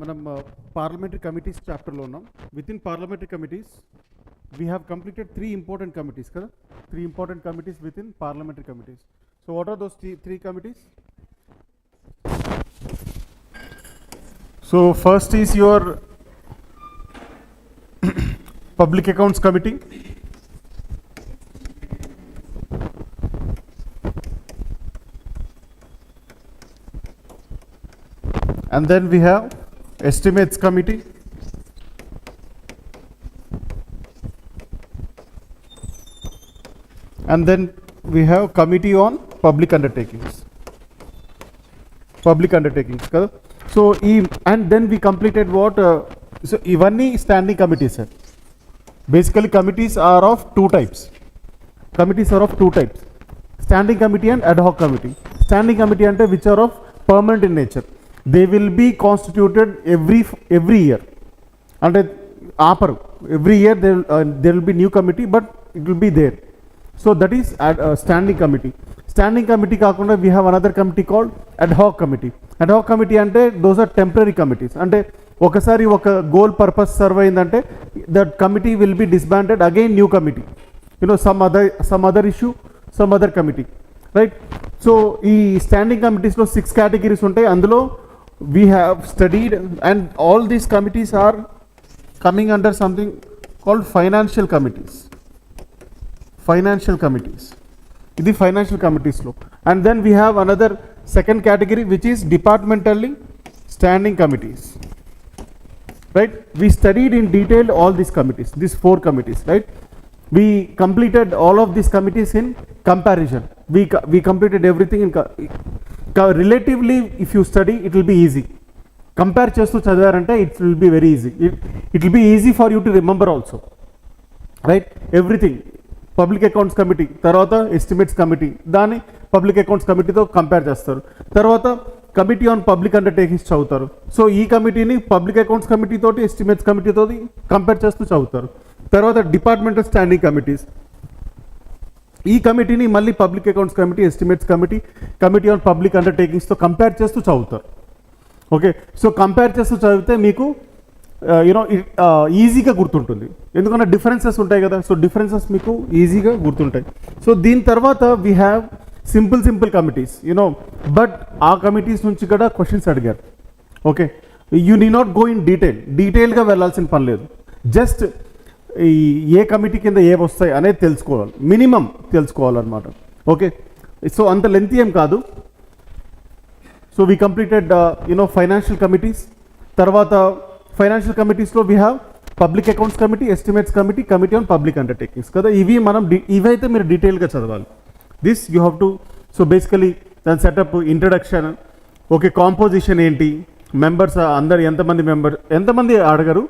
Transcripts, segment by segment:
మనం parliamentary committees chapter లో ఉన్నాం. Within parliamentary committees we have completed three important committees kada, three important committees within parliamentary committees. So what are those three committees? So first is your public accounts committee. And then we have estimates committee. And then we have committee on public undertakings. Public undertakings. So and then we completed what? So ivanni standing committees. Sir. Basically committees are of two types. Committees are of two types. Standing committee and ad hoc committee. Standing committee ante which are of permanent in nature. They will be constituted every year. And every year there will be new committee, but it will be there. So that is standing committee. Standing committee kaakunda we have another committee called ad hoc committee. Ad hoc committee ante those are temporary committees. Ante ఒకసారి ఒక goal purpose serve అయిందంటే that committee will be disbanded again new committee some other issue some other committee right. So ఈ standing కమిటీస్లో 6 categories ఉంటాయి. అందులో we have studied and all these committees are coming under something called financial committees. Financial committees ఇది financial కమిటీస్లో. And then we have another second category which is departmentally standing committees. Right, we studied in detail all these committees, these 4 committees, right? We completed all of these committees in comparison. We completed everything in relatively. If you study, it will be easy. Compare chestu chadavarante it will be very easy. It will be easy for you to remember also, right? Everything. Public accounts committee tarvata estimates committee dani public accounts committee tho compare chestaru. Tarvata committee on public undertakings చదువుతారు. So ఈ కమిటీని public accounts committee తోటి estimates committee తోటి compare చేస్తూ చదువుతారు. తర్వాత departmental standing committees, ఈ కమిటీని మళ్ళీ public accounts committee, estimates committee, committee on public అండర్టేకింగ్స్తో కంపేర్ చేస్తూ చదువుతారు. ఓకే, సో కంపేర్ చేస్తూ చదివితే మీకు యూనో ఈజీగా గుర్తుంటుంది, ఎందుకంటే డిఫరెన్సెస్ ఉంటాయి కదా. సో డిఫరెన్సెస్ మీకు ఈజీగా గుర్తుంటాయి. సో దీని తర్వాత we have simple committees but ఆ కమిటీస్ నుంచి కూడా క్వశ్చన్స్ అడిగారు. Okay, you need not go in డీటెయిల్గా వెళ్ళాల్సిన పని లేదు. జస్ట్ ఏ కమిటీ కింద ఏ వస్తాయి అనేది తెలుసుకోవాలి, మినిమం తెలుసుకోవాలన్నమాట. ఓకే, సో అంత లెంత్ ఏం కాదు. So we completed financial committees. తర్వాత ఫైనాన్షియల్ కమిటీస్లో we have public accounts committee, estimates committee, committee on public undertakings కదా. ఇవైతే మీరు డీటెయిల్గా చదవాలి. This you have to. So basically దాని సెటప్, ఇంట్రడక్షన్, ఓకే, కాంపోజిషన్ ఏంటి, మెంబర్స్ అందరు ఎంతమంది అడగరు,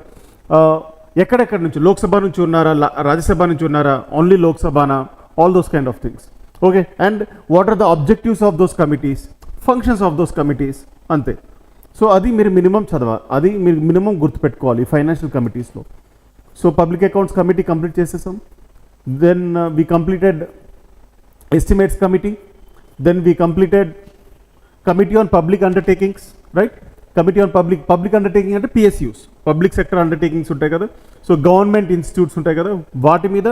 ఎక్కడెక్కడి నుంచి, లోక్సభ నుంచి ఉన్నారా, రాజ్యసభ నుంచి ఉన్నారా, ఓన్లీ లోక్సభనా, all those kind of things. Okay, and what are the objectives of those committees, functions of those committees, అంతే. సో అది మీరు మినిమం చదవాలి, అది మీరు మినిమం గుర్తుపెట్టుకోవాలి ఫైనాన్షియల్ కమిటీస్లో. So public accounts committee complete చేసేసాం. Then we completed estimates committee, then we completed committee on public undertakings, right? Committee on public undertaking అంటే PSUs, పబ్లిక్ సెక్టర్ అండర్టేకింగ్స్ ఉంటాయి కదా. సో గవర్నమెంట్ ఇన్స్టిట్యూట్స్ ఉంటాయి కదా, వాటి మీద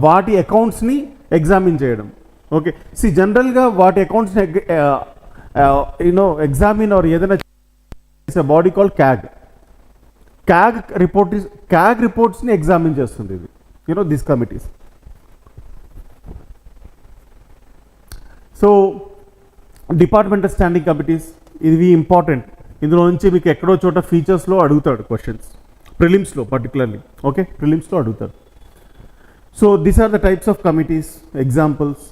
వాటి అకౌంట్స్ని ఎగ్జామిన్ చేయడం. ఓకే, జనరల్గా వాటి అకౌంట్స్ని ఎగ్జామిన్ ఆర్ ఏదైనా బాడీ కాల్ క్యాగ్ రిపోర్ట్స్ని ఎగ్జామిన్ చేస్తుంది ఇది, this committees. So departmental standing committees ఇవి ఇంపార్టెంట్. ఇందులో నుంచి మీకు ఎక్కడో చోట ఫీచర్స్లో అడుగుతాడు క్వశ్చన్స్, ప్రిలిమ్స్లో పర్టికులర్లీ. ఓకే, ప్రిలిమ్స్లో అడుగుతాడు. So these are the types of committees, examples.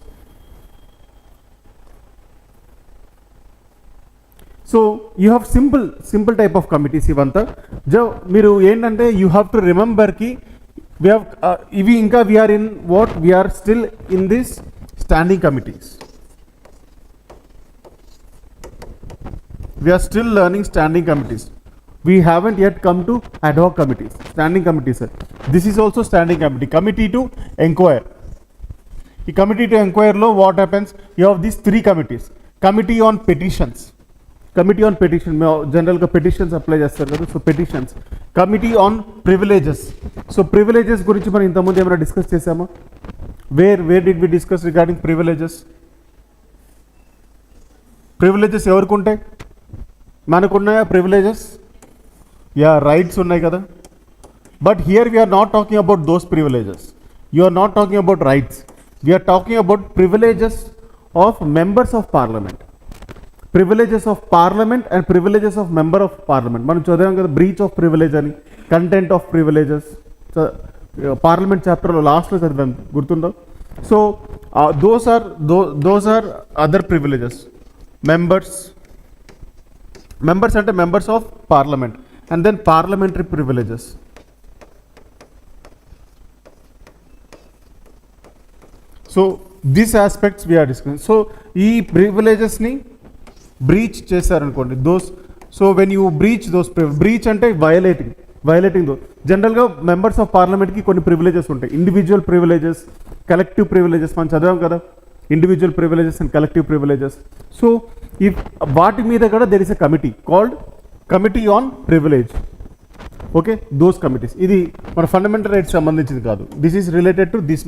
So you have simple type of committees ఇవంతా. మీరు ఏంటంటే యూ హ్యావ్ టు రిమెంబర్కి వీ హ్యావ్ ఇవి ఇంకా we're in what we're still in this standing committees. We are still learning standing committees. We haven't yet come to ad hoc committees. Standing committees, sir. This is also standing committee. Committee to inquire. The committee to inquire lo what happens? You have these 3 committees. Committee on petitions. Committee on petition, జనరల్గా petitions apply చేస్తారు కదా, so petitions. Committee on privileges, so privileges గురించి మనం ఇంతకుముందు ఏమైనా discuss చేసామా? Where did we discuss regarding privileges? Privileges ఎవరికి ఉంటాయి? మనకున్నాయా ప్రివిలేజెస్? యా, రైట్స్ ఉన్నాయి కదా. But here we're not talking about those privileges, you are not talking about rights, we're talking about privileges of members of parliament. Privileges of parliament and privileges of member of parliament. మనం చదివాం కదా breach of privilege అని, content of privileges, parliament చాప్టర్లో లాస్ట్లో చదివాం, గుర్తుందో? So those are other privileges. Members అంటే members of parliament, and then parliamentary privileges. So this aspects we're discussing. So ఈ ప్రివిలేజెస్ని బ్రీచ్ చేశారనుకోండి, so when you breach breach అంటే వైలేటింగ్ జనరల్గా మెంబర్స్ ఆఫ్ పార్లమెంట్కి కొన్ని ప్రివిలేజెస్ ఉంటాయి, ఇండివిజువల్ ప్రివిలేజెస్, కలెక్టివ్ ప్రివిలేజెస్. మనం చదివాం కదా individual privileges and collective privileges. So ఈ వాటి మీద కూడా there is a committee called committee on privilege. Okay, those committees. ఇది మన ఫండమెంటల్ రైట్స్ సంబంధించింది కాదు, this is related to this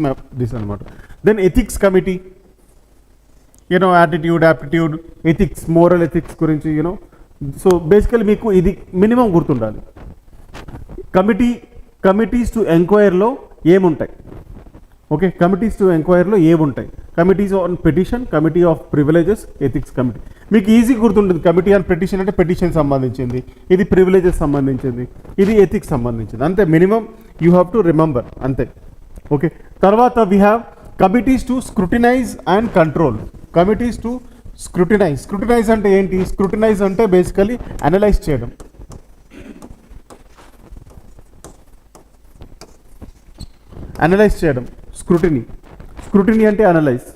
అనమాట. Then ethics committee, attitude, aptitude, ethics, moral ethics గురించి సో బేసికలీ మీకు ఇది మినిమం గుర్తుండాలి. కమిటీస్ టు ఎంక్వైరీలో ఏముంటాయి? ఓకే, కమిటీస్ టు ఎంక్వైరీలో ఏముంటాయి? Committees on petition, committee of privileges, ethics committee. మీకు ఈజీ గుర్తుంటుంది. కమిటీ ఆన్ పిటిషన్ అంటే పిటిషన్ సంబంధించింది, ఇది ప్రివిలేజెస్ సంబంధించింది, ఇది ఎథిక్స్ సంబంధించింది, అంతే. Minimum you have to remember, అంతే. ఓకే, తర్వాత we have committees to scrutinise and control. Committees to scrutinise అంటే ఏంటి? స్క్రూటినైజ్ అంటే బేసికలీ అనలైజ్ చేయడం. స్క్రూటినీ అంటే అనలైజ్.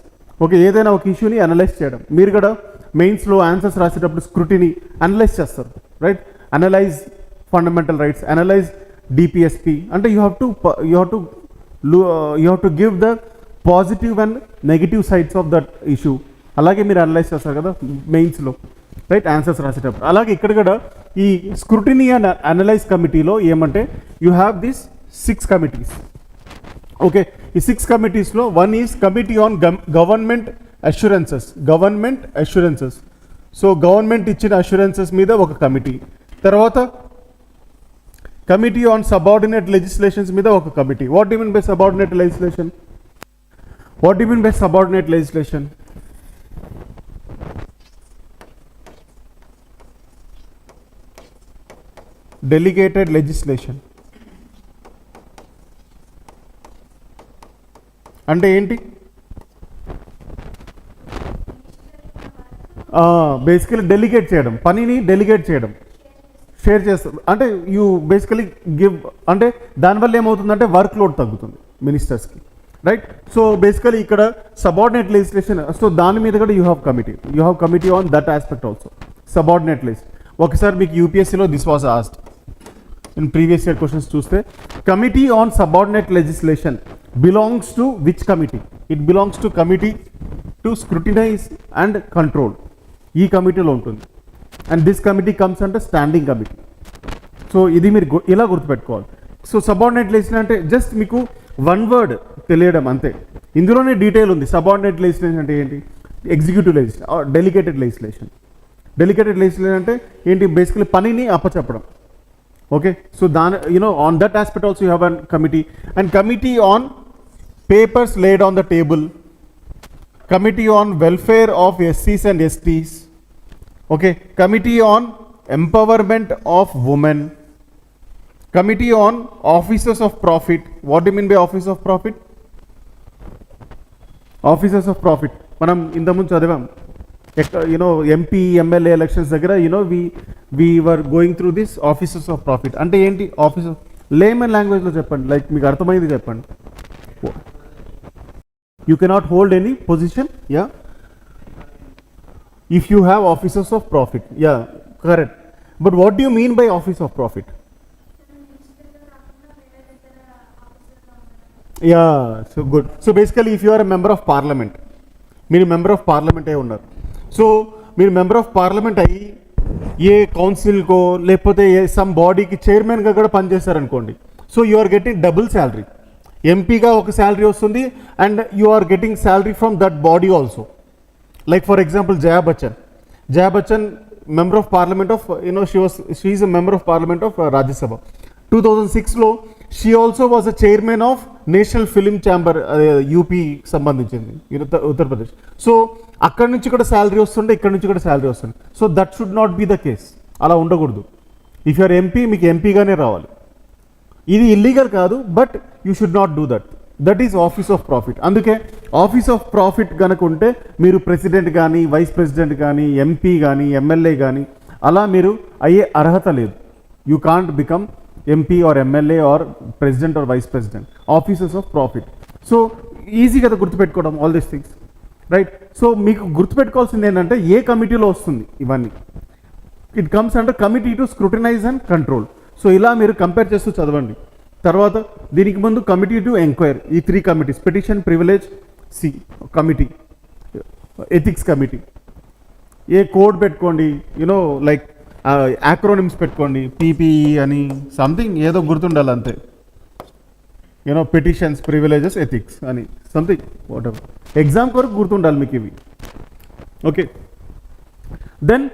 ఓకే, ఏదైనా ఒక ఇష్యూని అనలైజ్ చేయడం. మీరు కూడా మెయిన్స్లో ఆన్సర్స్ రాసేటప్పుడు స్క్రూటినీ అనలైజ్ చేస్తారు, right? Analyse fundamental rights, analyse DPSP అంటే you have to give the positive and negative sides of that issue. అలాగే మీరు అనలైజ్ చేస్తారు కదా మెయిన్స్లో, రైట్? ఆన్సర్స్ రాసేటప్పుడు. అలాగే ఇక్కడ కూడా ఈ స్క్రూటినీ అండ్ అనలైజ్ కమిటీలో ఏమంటే you have this 6 committees. Okay, ఈ 6 కమిటీస్లో one is committee on government assurances. So government ఇచ్చిన అష్యూరెన్సెస్ మీద ఒక కమిటీ. తర్వాత కమిటీ ఆన్ సబార్డినేట్ లెజిస్లేషన్స్ మీద ఒక committee. What do mean by subordinate legislation? Delegated legislation అంటే ఏంటి? బేసికలీ డెలిగేట్ చేయడం, పనిని డెలిగేట్ చేయడం, షేర్ చేస్తారు. అంటే యూ బేసికలీ గివ్, అంటే దానివల్ల ఏమవుతుందంటే వర్క్ లోడ్ తగ్గుతుంది మినిస్టర్స్కి, రైట్? సో బేసికలీ ఇక్కడ సబార్డినేట్ లెజిస్లేషన్, సో దాని మీద కూడా you have committee on that aspect also. Subordinate legislation ఒకసారి మీకు యూపీఎస్సీలో this was asked in previous year questions చూస్తే, committee on subordinate legislation belongs to which committee? It belongs to committee to scrutinize and control. ఈ కమిటీలో ఉంటుంది. And this committee comes అంటే standing committee. So ఇది మీరు ఇలా గుర్తుపెట్టుకోవాలి. సో సబార్డినేట్ లెజిస్లేషన్ అంటే జస్ట్ మీకు వన్ వర్డ్ తెలియడం అంతే. ఇందులోనే డీటెయిల్ ఉంది. సబార్డినేట్ లెజిస్లేషన్ అంటే ఏంటి? ఎగ్జిక్యూటివ్ లెజిస్లేషన్, డెలిగేటెడ్ లెజిస్లేషన్ అంటే ఏంటి? బేసికలీ పనిని అప్పచెప్పడం. Okay, so on that aspect also you have a committee. And committee on papers laid on the table, committee on welfare of SCs and STs, okay, committee on empowerment of women, committee on officers of profit. What do you mean by office of profit? మనం ఇంతకుముందు చదివాం, MP MLA elections దగ్గర we were going through this officers of profit. అంటే ఏంటి? Officer lemon లాంగ్వేజ్లో చెప్పండి, like మీకు అర్థమైంది చెప్పండి. You cannot hold any position, yeah, if you have officers of profit. Yeah, correct. But what do you mean by office of profit? Yeah, so good. So basically if you are a member of parliament, మీరు member of parliament అయి ఉన్నారు. So మీరు member of parliament అయ్యి ఏ కౌన్సిల్కో లేకపోతే ఏ some బాడీకి చైర్మన్గా కూడా పనిచేస్తారనుకోండి, so you are getting double salary. ఎంపీగా ఒక శాలరీ వస్తుంది and you are getting salary from that body also. Like for example Jaya Bachchan member of parliament of, she is a member of parliament of Rajya Sabha. 2006లో she also was a chairman of national film chamber, UP సంబంధించింది, Uttar Pradesh. So అక్కడ నుంచి కూడా salary వస్తుండే, ఇక్కడ నుంచి కూడా salary వస్తుంది. So that should not be the case. అలా ఉండకూడదు. ఇఫ్ యూఆర్ ఎంపీ, మీకు ఎంపీగానే రావాలి. ఇది ఇల్లీగల్ కాదు, but you should not do that. That is office of profit. అందుకే ఆఫీస్ ఆఫ్ ప్రాఫిట్ కనుక ఉంటే మీరు ప్రెసిడెంట్ కానీ, వైస్ ప్రెసిడెంట్ కానీ, ఎంపీ కానీ, ఎమ్మెల్యే కానీ అలా మీరు అయ్యే అర్హత లేదు. You can't become MP or MLA or president or vice president. Offices of profit. So easy కదా గుర్తుపెట్టుకోవడం all these things, right? So మీకు గుర్తుపెట్టుకోవాల్సింది ఏంటంటే ఏ కమిటీలో వస్తుంది ఇవన్నీ. It comes under committee to scrutinise and control. So ఇలా మీరు కంపేర్ చేస్తూ చదవండి. తర్వాత దీనికి ముందు కమిటీ టు ఎంక్వైర్, ఈ 3 committees, petition, privilege, committee, ethics committee. A code పెట్టుకోండి, లైక్ యాక్రోనిమ్స్ పెట్టుకోండి, పీపీఈ అని సంథింగ్ ఏదో గుర్తుండాలి అంతే. పిటిషన్స్, ప్రివిలేజెస్, ఎథిక్స్ అని సంథింగ్ వాట్ ఎవర్. ఎగ్జామ్ కొరకు గుర్తుండాలి మీకు ఇవి. Okay, then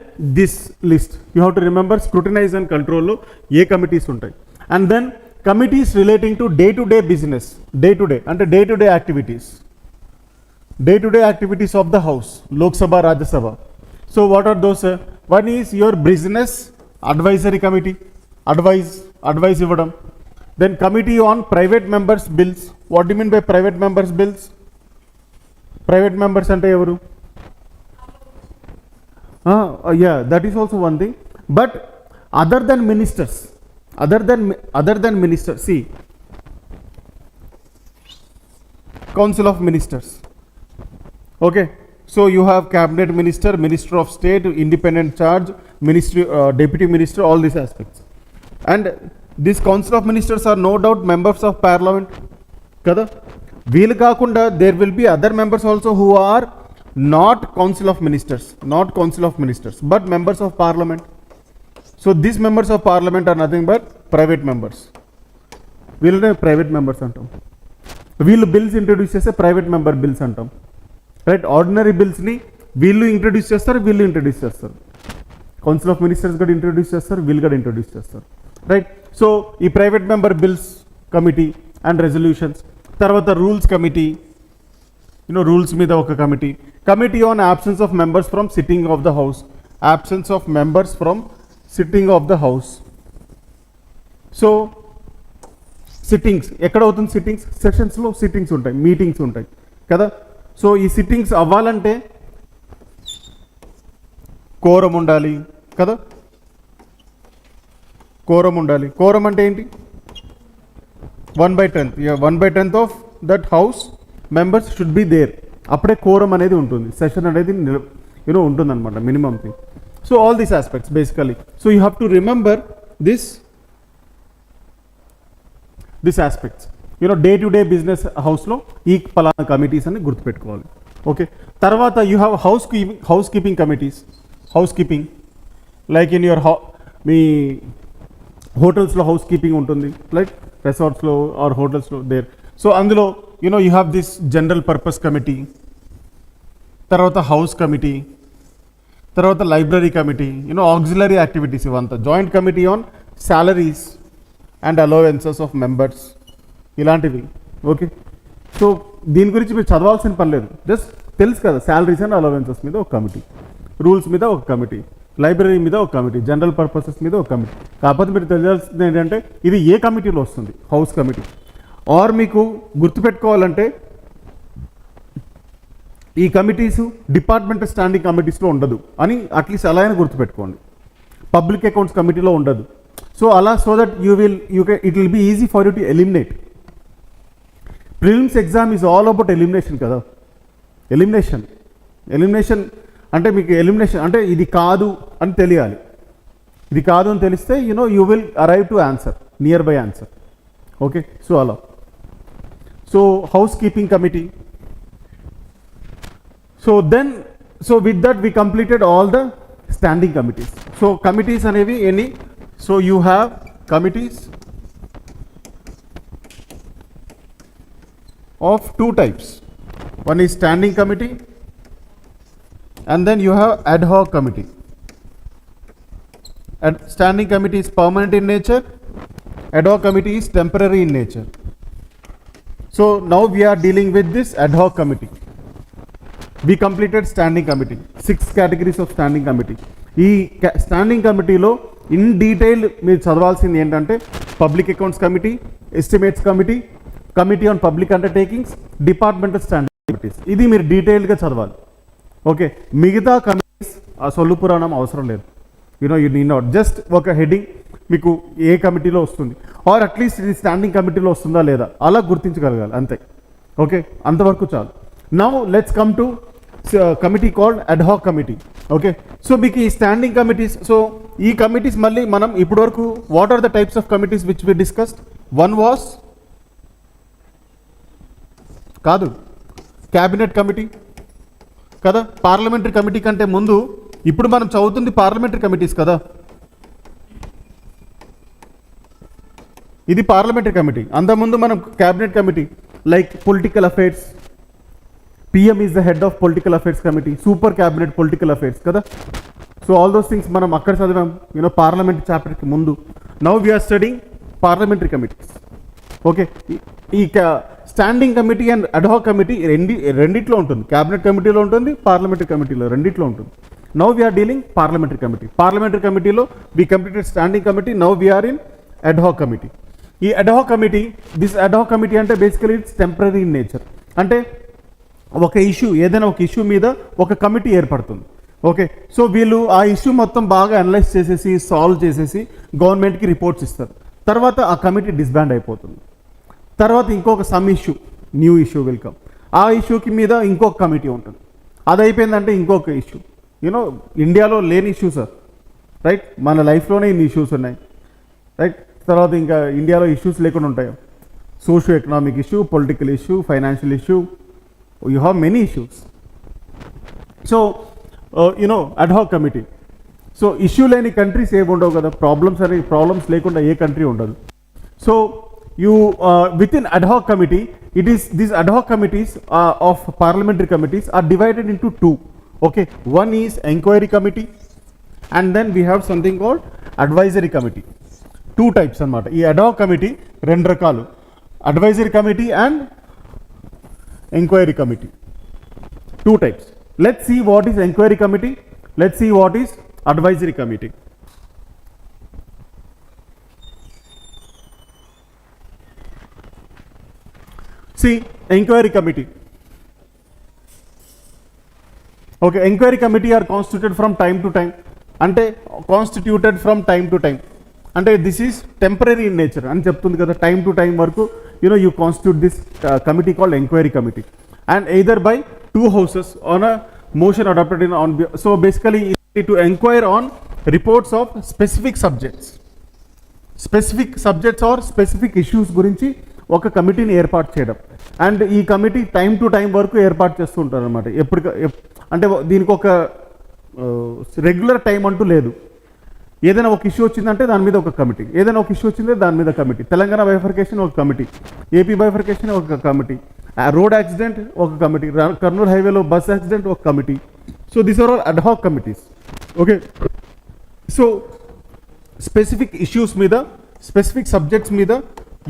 this list you have to remember. Scrutinise and కంట్రోల్లో ఏ కమిటీస్ ఉంటాయి. And then committees relating to day to day business. Day to day అంటే day to day activities. Day to day activities of the house, Lok Sabha, Rajya Sabha. So what are those? One is your business advisory committee, advise ఇవ్వడం. Then committee on private members bills. What do mean by private members bills? Private members అంటే ఎవరు? Yeah, that is also one thing. But other than ministers, other than ministers, see, council of ministers. Okay, so you have cabinet minister, minister of state, independent charge, ministry, deputy minister, all these aspects. And this council of ministers are no doubt members of parliament kada. Veelu kaakunda there will be other members also who are not council of ministers, but members of parliament. So these members of parliament are nothing but private members. వీళ్ళనే private members అంటాం. వీళ్ళు bills introduce చేస్తే private member bills అంటాం, right? Ordinary బిల్స్ని వీళ్ళు introduce చేస్తారు, వీళ్ళు introduce చేస్తారు. Council of ministers కూడా ఇంట్రడ్యూస్ చేస్తారు, వీళ్ళు కూడా ఇంట్రడ్యూస్ చేస్తారు, రైట్? సో ఈ private member bills committee and resolutions. తర్వాత రూల్స్ కమిటీ, రూల్స్ మీద ఒక committee. Committee on absence of members from sitting of the house, absence of members from sitting of the house. So sittings ఎక్కడ అవుతుంది? Sittings సెషన్స్లో sittings ఉంటాయి, meetings ఉంటాయి కదా. So ఈ sittings అవ్వాలంటే కోరం ఉండాలి కదా. కోరం ఉండాలి. కోరం అంటే ఏంటి? 1/10 of that house members should be there. అప్పుడే కోరం అనేది ఉంటుంది, సెషన్ అనేది ఉంటుంది అనమాట, minimum thing. So all these aspects basically. So you have to remember this aspects. Day to day business house lo ee palana committees ani gurtu pettukovali. Okay, tarvata you have housekeeping committees. Housekeeping, like in your me hotels lo housekeeping untundi, like resorts lo or hotels lo there. So అందులో you have this general purpose committee, tarvata house committee, తర్వాత library committee, auxiliary activities ఇవంతా. Joint committee on salaries and allowances of members, ఇలాంటివి. Okay, so దీని గురించి మీరు చదవాల్సిన పని లేదు, జస్ట్ తెలుసు కదా. సాలరీస్ అండ్ అలవెన్సెస్ మీద ఒక కమిటీ, రూల్స్ మీద ఒక కమిటీ, లైబ్రరీ మీద ఒక కమిటీ, జనరల్ పర్పసెస్ మీద ఒక కమిటీ. కాకపోతే మీరు తెలియాల్సింది ఏంటంటే ఇది ఏ కమిటీలో వస్తుంది? House committee. ఆర్ మీకు గుర్తుపెట్టుకోవాలంటే ఈ కమిటీసు డిపార్ట్మెంటల్ స్టాండింగ్ కమిటీస్లో ఉండదు అని అట్లీస్ట్ అలా అయినా గుర్తుపెట్టుకోండి. పబ్లిక్ అకౌంట్స్ కమిటీలో ఉండదు. సో అలా, so that it will be easy for you to eliminate. Prelims exam is all about elimination కదా. ఎలిమినేషన్ అంటే మీకు ఎలిమినేషన్ అంటే ఇది కాదు అని తెలియాలి. ఇది కాదు అని తెలిస్తే you will arrive to answer, near by answer. Okay, so అలా. So housekeeping committee. So with that we completed all the standing committees. So committees అనేవి ఎన్ని? So you have committees of two types. One is standing committee and then you have ad hoc committee. Standing committee is permanent in nature, ad hoc committee is temporary in nature. So now we are dealing with this ad hoc committee. We completed standing committee, 6 categories of standing committee. ఈ standing కమిటీలో in detail మీరు చదవాల్సింది ఏంటంటే public accounts committee, estimates committee, committee on public undertakings, departmental standing committees. ఇది మీరు డీటెయిల్గా చదవాలి. Okay, మిగతా committees ఆ సొల్లు పురాణం అవసరం లేదు. యూ నీ నాట్ జస్ట్ ఒక హెడింగ్ మీకు ఏ కమిటీలో వస్తుంది ఆర్ అట్లీస్ట్ ఇది స్టాండింగ్ కమిటీలో వస్తుందా లేదా అలా గుర్తించగలగాలి అంతే. ఓకే, అంతవరకు చాలు. Now let's come to committee called ad hoc committee. Okay, so మీకు ఈ స్టాండింగ్ కమిటీస్, సో ఈ కమిటీస్ మళ్ళీ మనం ఇప్పటి వరకు what are the types of committees which we discussed? One was కాదు క్యాబినెట్ కమిటీ కదా, పార్లమెంటరీ కమిటీ కంటే ముందు ఇప్పుడు మనం చదువుతుంది పార్లమెంటరీ కమిటీస్ కదా. ఇది పార్లమెంటరీ కమిటీ. అంతకుముందు మనం cabinet committee like political affairs, PM is the head of political affairs committee, super cabinet political affairs కదా. సో ఆల్ దోస్ థింగ్స్ మనం అక్కడ చదివాం పార్లమెంటరీ చాప్టర్కి ముందు. Now we're studying parliamentary committees. Okay, ఈ standing committee and ad hoc committee రెండిట్లో ఉంటుంది. Cabinet కమిటీలో ఉంటుంది, పార్లమెంటరీ కమిటీలో రెండిట్లో ఉంటుంది. Now we're dealing parliamentary committee. Parliamentary కమిటీలో we completed standing committee, now we're in ad hoc committee. ఈ ad hoc committee, this ad hoc committee అంటే basically it's temporary in nature. అంటే ఒక ఇష్యూ, ఏదైనా ఒక ఇష్యూ మీద ఒక కమిటీ ఏర్పడుతుంది. ఓకే, సో వీళ్ళు ఆ ఇష్యూ మొత్తం బాగా అనలైజ్ చేసేసి సాల్వ్ చేసేసి గవర్నమెంట్కి రిపోర్ట్స్ ఇస్తారు. తర్వాత ఆ కమిటీ డిస్బాండ్ అయిపోతుంది. తర్వాత ఇంకొక some issue, new issue will come. ఆ ఇష్యూకి మీద ఇంకొక కమిటీ ఉంటుంది. అది అయిపోయిందంటే ఇంకొక ఇష్యూ. ఇండియాలో లేని ఇష్యూస్ రైట్, మన లైఫ్లోనే ఇన్ని ఇష్యూస్ ఉన్నాయి రైట్. తర్వాత ఇంకా ఇండియాలో ఇష్యూస్ లేకుండా ఉంటాయి. Socio economic issue, political issue, financial issue, you have many issues. So ad hoc committee. So issue లేని కంట్రీస్ ఏమి ఉండవు కదా, ప్రాబ్లమ్స్ లేకుండా ఏ కంట్రీ ఉండదు. So you within ad hoc committee, it is these ad hoc committees of parliamentary committees are divided into two. Okay, one is enquiry committee and then we have something called advisory committee. Two types anamata. Ee ad hoc committee rendu rakalu, advisory committee and enquiry committee. Two types. Let's see what is enquiry committee, let's see what is advisory committee. See, enquiry committee. Okay, enquiry committee are constituted from time to time. Ante constituted from time to time. Ante this is temporary in nature. Ani cheptundi kada, time to time varaku you constitute this committee called enquiry committee. And either by two houses on a motion adopted in on. So basically to enquire on reports of specific subjects or specific issues గురించి ఒక కమిటీని ఏర్పాటు చేయడం. And ఈ committee time to time వరకు ఏర్పాటు చేస్తూ ఉంటారు అనమాట. అంటే దీనికి ఒక రెగ్యులర్ టైం అంటూ లేదు. ఏదైనా ఒక ఇష్యూ వచ్చిందంటే దాని మీద ఒక కమిటీ, ఏదైనా ఒక ఇష్యూ వచ్చిందే దాని మీద కమిటీ. తెలంగాణ బైఫర్కేషన్ ఒక కమిటీ, ఏపీ బైఫర్కేషన్ ఒక కమిటీ, రోడ్ యాక్సిడెంట్ ఒక కమిటీ, కర్నూలు హైవేలో బస్ యాక్సిడెంట్ ఒక committee. So these are all ad hoc committees. Okay, so specific issues మీద, స్పెసిఫిక్ సబ్జెక్ట్స్ మీద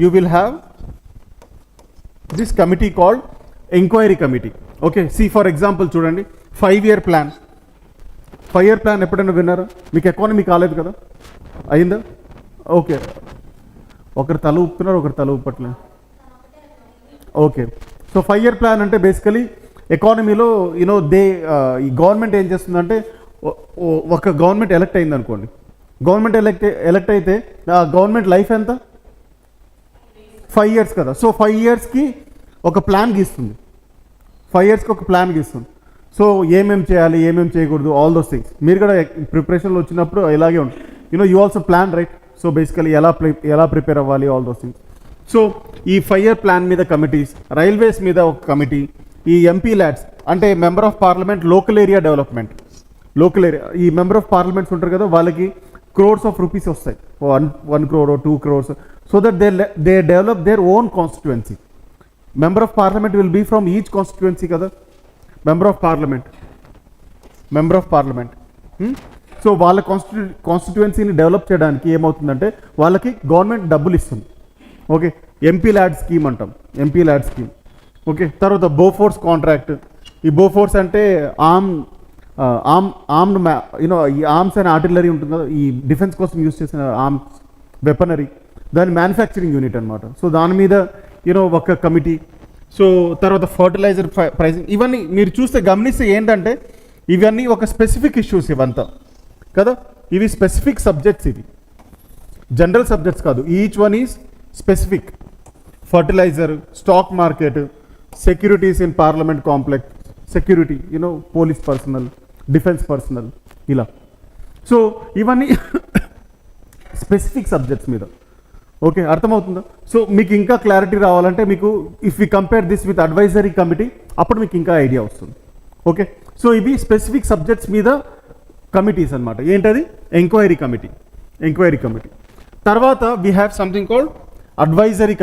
you will have this committee called enquiry committee. Okay, see for example చూడండి, 5-year plan. 5-year plan ఎప్పుడైనా విన్నారా? మీకు economy కాలేదు కదా, అయిందా? Okay, ఒకరు తల ఊపుతున్నారు, ఒకరు తల ఊపట్లేదు. ఓకే, సో 5-year plan అంటే బేసికలీ ఎకానమీలో ఈ గవర్నమెంట్ ఏం చేస్తుందంటే, ఒక గవర్నమెంట్ ఎలక్ట్ అయింది అనుకోండి, గవర్నమెంట్ ఎలక్ట్ అయితే ఆ గవర్నమెంట్ లైఫ్ ఎంత? 5 years కదా. సో 5 yearsకి ఒక ప్లాన్ గీస్తుంది, 5 yearsకి ఒక ప్లాన్ గీస్తుంది. సో ఏమేమి చేయాలి, ఏమేమి చేయకూడదు, ఆల్ దోస్ థింగ్స్. మీరు కూడా ప్రిపరేషన్లో వచ్చినప్పుడు ఇలాగే ఉంటుంది. You also plan right. So basically ఎలా ప్రిపేర్ అవ్వాలి, ఆల్ దోస్ థింగ్స్. సో ఈ 5-year ప్లాన్ మీద కమిటీస్, రైల్వేస్ మీద ఒక కమిటీ, ఈ ఎంపీ ల్యాడ్స్ అంటే member of parliament local area development, local area ఈ మెంబర్ ఆఫ్ పార్లమెంట్స్ ఉంటారు కదా, వాళ్ళకి crores of rupees వస్తాయి, 1 crore or 2 crores, so that they develop their own constituency. Member of parliament will be from each constituency kada, member of parliament. So వాళ్ళ కాన్స్టిట్యుయెన్సీని develop చేయడానికి ఏమవుతుందంటే వాళ్ళకి government డబ్బులు ఇస్తుంది. ఓకే, ఎంపీ ల్యాడ్ స్కీమ్ అంటాం, MP lad scheme. Okay, తర్వాత Bofors contract. ఈ Bofors అంటే ఈ ఆర్మ్స్ అండ్ ఆర్టిలరీ ఉంటుంది కదా, ఈ డిఫెన్స్ కోసం యూస్ చేసిన ఆర్మ్స్ వెపనరీ, దాని మ్యానుఫ్యాక్చరింగ్ యూనిట్ అనమాట. సో దాని మీద ఒక కమిటీ. సో తర్వాత ఫర్టిలైజర్ ప్రైసింగ్, ఇవన్నీ మీరు చూస్తే గమనిస్తే ఏంటంటే ఇవన్నీ ఒక స్పెసిఫిక్ ఇష్యూస్ ఇవంతా కదా, ఇవి స్పెసిఫిక్ సబ్జెక్ట్స్, ఇవి జనరల్ సబ్జెక్ట్స్ కాదు, each one is specific. Fertiliser, stock market, securities in parliament complex, security police personnel, defence personnel, ఇలా. సో ఇవన్నీ స్పెసిఫిక్ సబ్జెక్ట్స్ మీద. ఓకే, అర్థమవుతుందా? సో మీకు ఇంకా క్లారిటీ రావాలంటే మీకు if you compare this with advisory committee, అప్పుడు మీకు ఇంకా ఐడియా వస్తుంది. ఓకే, సో ఇవి స్పెసిఫిక్ సబ్జెక్ట్స్ మీద కమిటీస్ అనమాట. ఏంటది? Enquiry committee. తర్వాత we have something called advisory.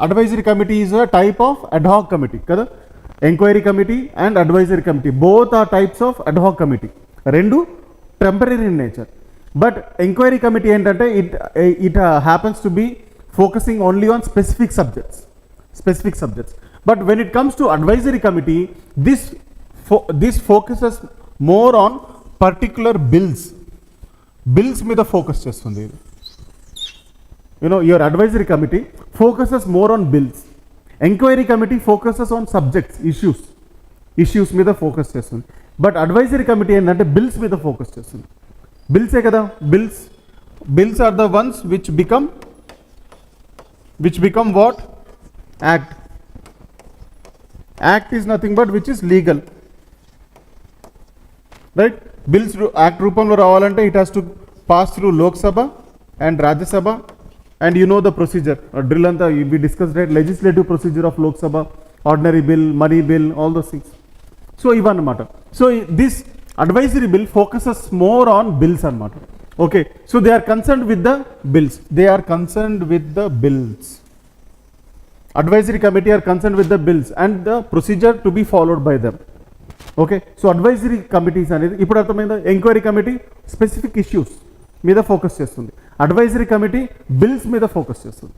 Advisory committee is a type of ad hoc committee కదా. Enquiry committee and advisory committee both are types of ad hoc committee, రెండు temporary in nature. But enquiry committee ఏంటంటే it happens to be focusing only on specific subjects. But when it comes to advisory committee, this focuses more on particular bills మీద focus చేస్తుంది. Your advisory committee focuses more on bills. Enquiry committee focuses on subjects, issues మీద focus చేస్తుంది. But advisory committee ఏంటంటే bills మీద focus చేస్తుంది. బిల్సే కదా, bills are the ones which become what? Act is nothing but which is legal, right? Bills act రూపంలో రావాలంటే it has to pass through Lok Sabha and Rajya Sabha. And you know the procedure, drill anta we discussed, right? Legislative procedure of Lok Sabha, ordinary bill, money bill, all those things. So ivan anamata. So this advisory bill focuses more on bills anamata. Okay, so they are concerned with the bills. Advisory committee are concerned with the bills and the procedure to be followed by them. Okay, so advisory committees anedi ippudu arthamainda. Enquiry committee specific issues మీద focus చేస్తుంది. Advisory committee bills మీద focus చేస్తుంది,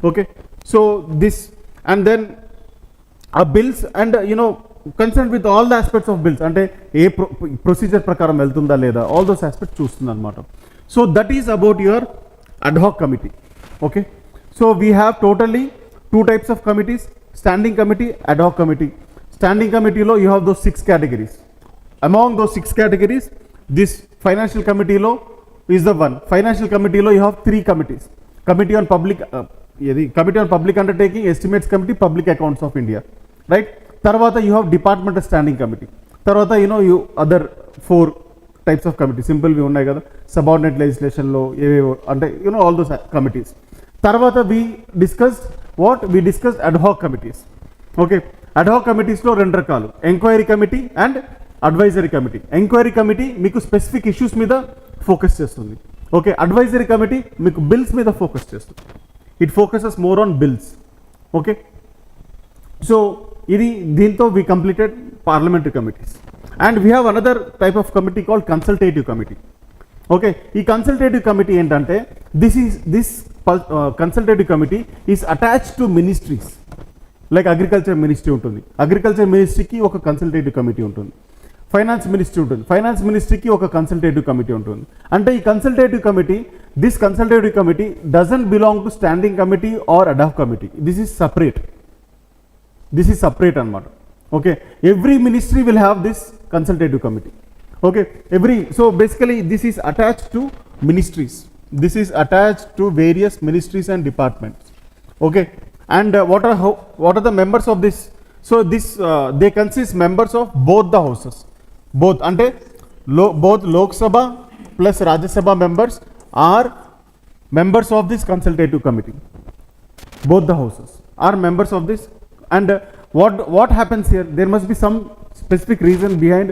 okay. So this and then ఆ bills and concern with all the aspects of bills, అంటే ఏ procedure ప్రకారం వెళ్తుందా లేదా, ఆల్ దోస్ ఆస్పెక్ట్స్ చూస్తుంది అనమాట. So that is about your ad hoc committee. Okay, so we have totally 2 types of committees, standing committee, ad hoc committee. Standing కమిటీలో you have those 6 categories. Among those 6 categories, this financial committee law is the one. Financial committee law you have 3 committees. Committee on public undertaking, estimates committee, public accounts of India, right? Tarvata you have departmental standing committee. Tarvata you other 4 types of committee, simple we unnai kada, subordinate legislation law, ante all those committees. Tarvata we discussed ad hoc committees. Okay, ad hoc committees lo rendu rakalu, enquiry committee and advisory committee. Enquiry committee మీకు specific issues మీద focus చేస్తుంది. Okay, advisory committee మీకు bills మీద focus చేస్తుంది. It focuses more on bills. Okay, so దీంతో we completed parliamentary committees. And we have another type of committee called consultative committee. Okay, ఈ consultative committee ఏంటంటే this consultative committee is attached to ministries. Like agriculture ministry ఉంటుంది, agriculture మినిస్ట్రీకి ఒక consultative committee ఉంటుంది. Finance ministry ఉంటుంది, finance మినిస్ట్రీకి ఒక consultative committee ఉంటుంది. అంటే ఈ consultative committee, this consultative committee doesn't belong to standing committee or ad hoc committee. This is separate అనమాట. Okay, every ministry will have this consultative committee. Okay, so basically this is attached to ministries. This is attached to various ministries and departments. Okay, and what are the members of this? So this they consist members of both the houses. Both ante both Lok Sabha plus Rajya Sabha members are members of this consultative committee. Both the houses are members of this. And what happens here? There must be some specific reason behind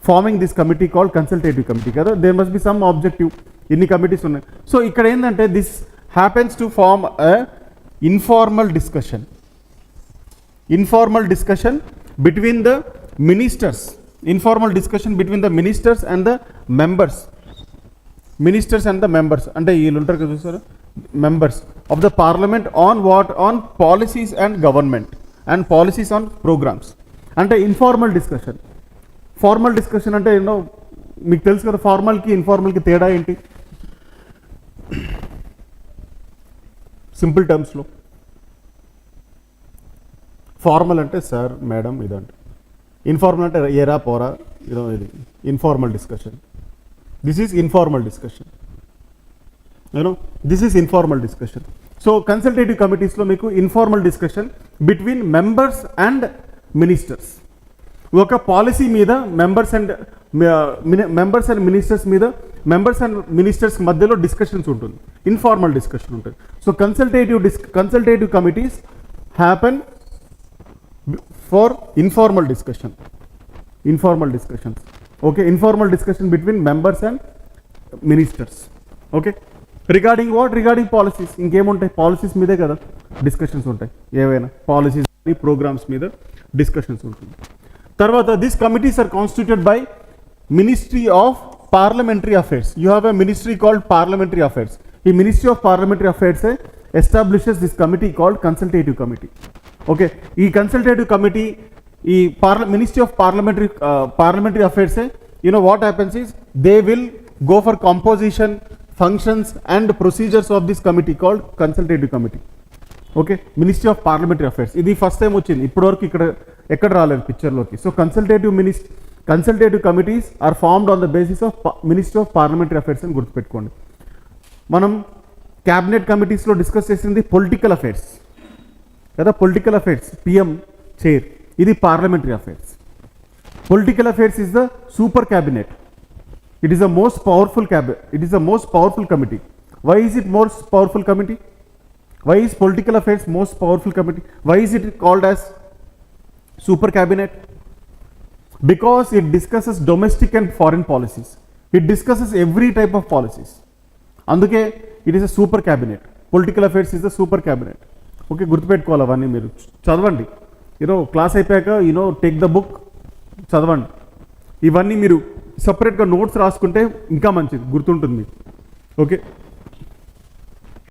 forming this committee called consultative committee కదా, there must be some objective. ఇన్ని committees ఉన్నాయి. So ఇక్కడ ఏంటంటే this happens to form a informal discussion between the ministers, informal discussion between the ministers and the members, అంటే వీళ్ళు ఉంటారు కదా చూసారు, members of the parliament on what, on policies and government and policies on programmes. అంటే informal discussion. Formal discussion అంటే మీకు తెలుసు కదా, ఫార్మల్కి ఇన్ఫార్మల్కి తేడా ఏంటి? సింపుల్ టర్మ్స్లో ఫార్మల్ అంటే సార్ మేడం ఇదంటే, ఇన్ఫార్మల్ అంటే ఏరా పోరా, ఇది informal discussion. This is informal discussion. This is informal discussion. So consultative కమిటీస్లో మీకు informal discussion between members and ministers. ఒక పాలసీ మీద మెంబర్స్ అండ్ మినిస్టర్స్ మీద, మెంబర్స్ అండ్ మినిస్టర్స్ మధ్యలో డిస్కషన్స్ ఉంటుంది, ఇన్ఫార్మల్ డిస్కషన్ ఉంటుంది. So consultative committees happen for informal discussions. Okay, informal discussion between members and ministers. Okay, regarding what? Regarding policies. ఇంకేముంటాయి? Policies మీదే కదా discussions ఉంటాయి, ఏవైనా policies programmes మీద discussions ఉంటుంది. తర్వాత this committees are constituted by ministry of parliamentary affairs. You have a ministry called parliamentary affairs. ఈ ministry of parliamentary affairs establishes this committee called consultative committee. Okay, ఈ consultative committee, ఈ ministry of parliamentary affairs, what happens is they will go for composition, functions and procedures of this committee called consultative committee. Okay, Ministry of Parliamentary Affairs. ఇది first time వచ్చింది, ఇప్పటివరకు ఎక్కడ రాలేదు పిక్చర్లోకి. So consultative committees are formed on the basis of ministry of parliamentary affairs అని గుర్తుపెట్టుకోండి. మనం cabinet కమిటీస్లో డిస్కస్ చేసింది పొలిటికల్ అఫైర్స్ కదా, పొలిటికల్ అఫైర్స్ పిఎం చైర్. ఇది parliamentary affairs. Political affairs is the super cabinet. It is the most powerful committee. Why is it most powerful committee? Why is political affairs most powerful committee? Why is it called as super cabinet? Because it discusses domestic and foreign policies. It discusses every type of policies. Anduke it is a super cabinet. Political affairs is the super cabinet. Okay, గుర్తుపెట్టుకోవాలి అవన్నీ. మీరు చదవండి, class అయిపోయాక take the book, చదవండి. ఇవన్నీ మీరు సపరేట్గా notes రాసుకుంటే ఇంకా మంచిది, గుర్తుంటుంది మీకు. ఓకే.